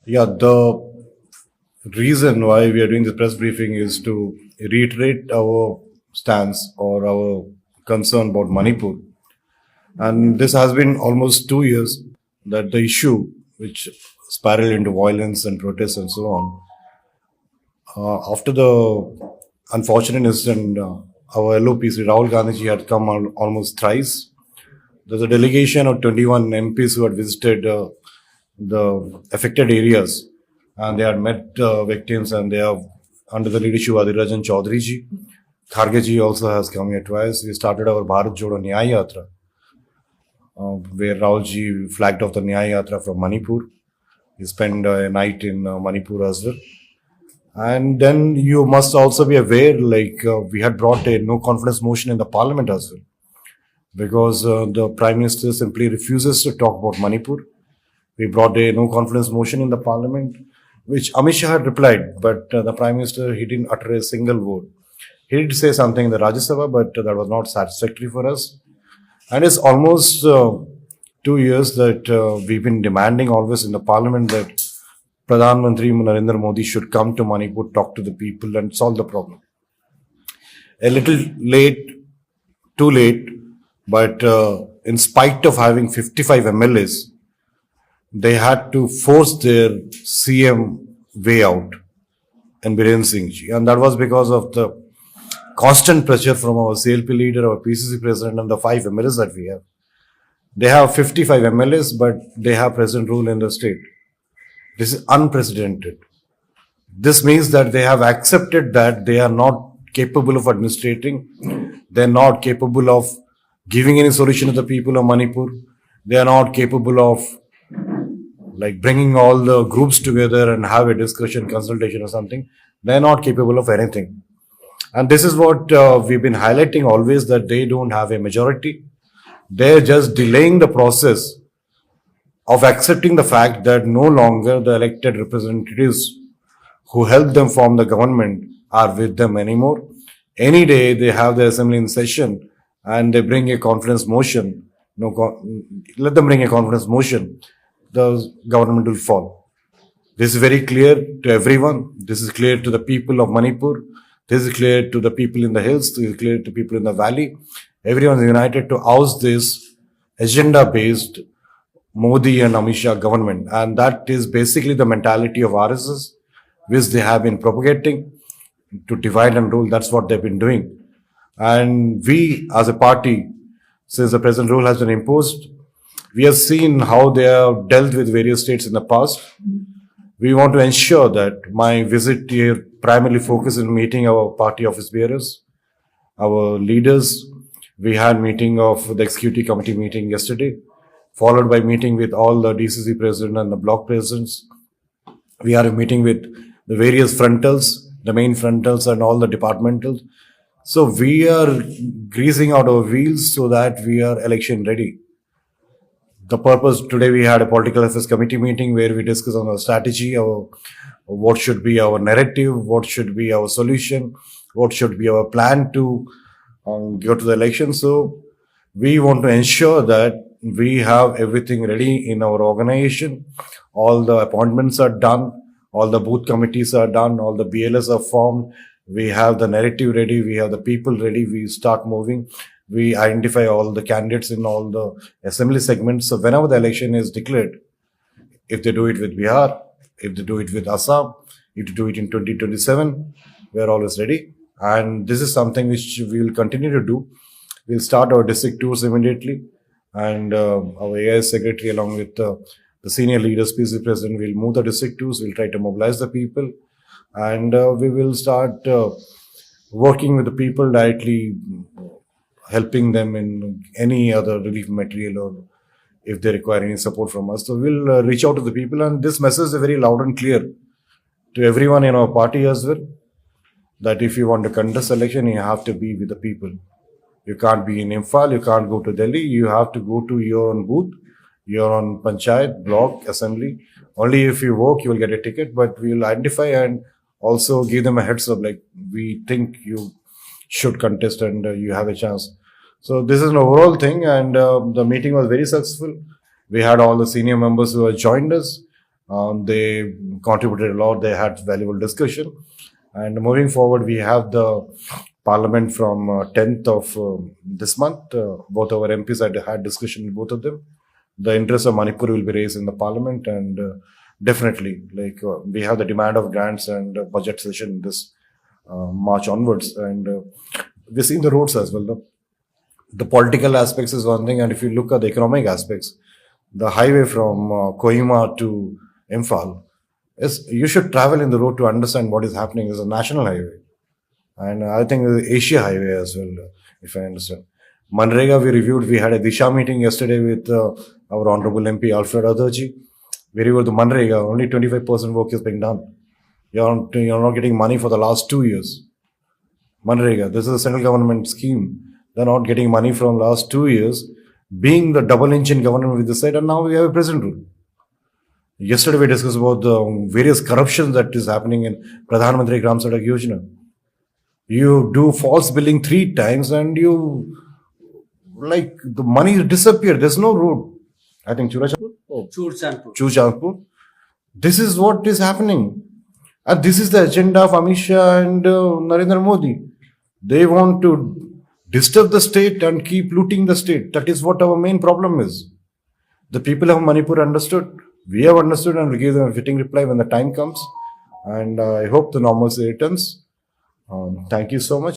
Yeah, the reason why we are doing this press briefing is to reiterate our stance or our concern about Manipur. And this has been almost 2 years that the issue, which spiraled into violence and protests and so on, after the unfortunate incident, our LOP, Sri Rahul Gandhi had come almost thrice. There's a delegation of 21 MPs who had visited the affected areas, and they had met victims, and they have, under the leadership of Adirajan Chaudhary ji. Kharge ji also has come here twice. We started our Bharat Jodo Nyaya Yatra, where Rahul ji flagged off the Nyaya Yatra from Manipur. He spent a night in Manipur as well. And then you must also be aware, we had brought a no confidence motion in the parliament as well, because the prime minister simply refuses to talk about Manipur. We brought a no confidence motion in the parliament, which Amit Shaha had replied, but the prime minister, he didn't utter a single word. He did say something in the Rajya Sabha, but that was not satisfactory for us. And it's almost 2 years that we've been demanding always in the parliament that Pradhan Mantri Narendra Modi should come to Manipur, talk to the people and solve the problem. A little late, too late, but in spite of having 55 MLAs, they had to force their CM way out in Biren Singh ji. And that was because of the constant pressure from our CLP leader, our PCC president, and the 5 MLAs that we have. They have 55 MLAs, but they have president rule in the state. This is unprecedented. This means that they have accepted that they are not capable of administrating. They're not capable of giving any solution to the people of Manipur. They are not capable of bringing all the groups together and have a discussion, consultation or something. They're not capable of anything. And this is what we've been highlighting always, that they don't have a majority. They're just delaying the process of accepting the fact that no longer the elected representatives who helped them form the government are with them anymore. Any day they have the assembly in session and they bring a confidence motion. Let them bring a confidence motion. The government will fall. This is very clear to everyone. This is clear to the people of Manipur. This is clear to the people in the hills. This is clear to people in the valley. Everyone is united to oust this agenda-based Modi and Amit Shah government. And that is basically the mentality of RSS, which they have been propagating to divide and rule. That's what they've been doing. And we, as a party, since the present rule has been imposed, we have seen how they have dealt with various states in the past. We want to ensure that my visit here primarily focuses on meeting our party office bearers, our leaders. We had meeting of the executive committee meeting yesterday, followed by meeting with all the DCC president and the block presidents. We are meeting with the various frontals, the main frontals and all the departmentals. So we are greasing out our wheels so that we are election ready. The purpose today, we had a political affairs committee meeting where we discussed on our strategy, what should be our narrative, what should be our solution, what should be our plan to go to the election. So we want to ensure that we have everything ready in our organization. All the appointments are done, all the booth committees are done, all the BLS are formed. We have the narrative ready, we have the people ready, we start moving. We identify all the candidates in all the assembly segments. So whenever the election is declared, if they do it with Bihar, if they do it with Assam, if they do it in 2027, we're always ready. And this is something which we will continue to do. We'll start our district tours immediately. And our AIS secretary, along with the senior leaders, PC president, will move the district tours. We'll try to mobilize the people. And we will start working with the people directly, helping them in any other relief material or if they require any support from us. So we'll reach out to the people, and this message is very loud and clear to everyone in our party as well, that if you want to conduct election, you have to be with the people. You can't be in Imphal, you can't go to Delhi, you have to go to your own booth, your own panchayat, block, assembly. Only if you work, you will get a ticket, but we will identify and also give them a heads up, we think you should contest and you have a chance. So this is an overall thing, and the meeting was very successful. We had all the senior members who have joined us, They contributed a lot. They had valuable discussion. And moving forward, we have the parliament from 10th of this month. Both our MPs had discussion with both of them. The interest of Manipur will be raised in the parliament, and definitely, we have the demand of grants and budget session this March onwards, and we're seeing the roads as well. The political aspects is one thing, and if you look at the economic aspects, the highway from Kohima to Imphal is, you should travel in the road to understand what is happening. It's a national highway, and I think the Asia highway as well, if I understand. Manrega we reviewed. We had a Disha meeting yesterday with our honorable MP Alfred Adhaji. We reviewed the Manrega. Only 25% work is being done. You're not getting money for the last 2 years. Manrega, this is a central government scheme. They're not getting money from last 2 years, being the double engine government with the side, and now we have a present rule. Yesterday we discussed about the various corruptions that is happening in Pradhan Mantri Gram Sadak Yojana. You do false billing 3 times and the money disappear. There's no road. I think Churchandpur. This is what is happening. And this is the agenda of Amit Shah and Narendra Modi. They want to disturb the state and keep looting the state. That is what our main problem is. The people of Manipur understood. We have understood, and we give them a fitting reply when the time comes. And I hope the normalcy returns. Thank you so much.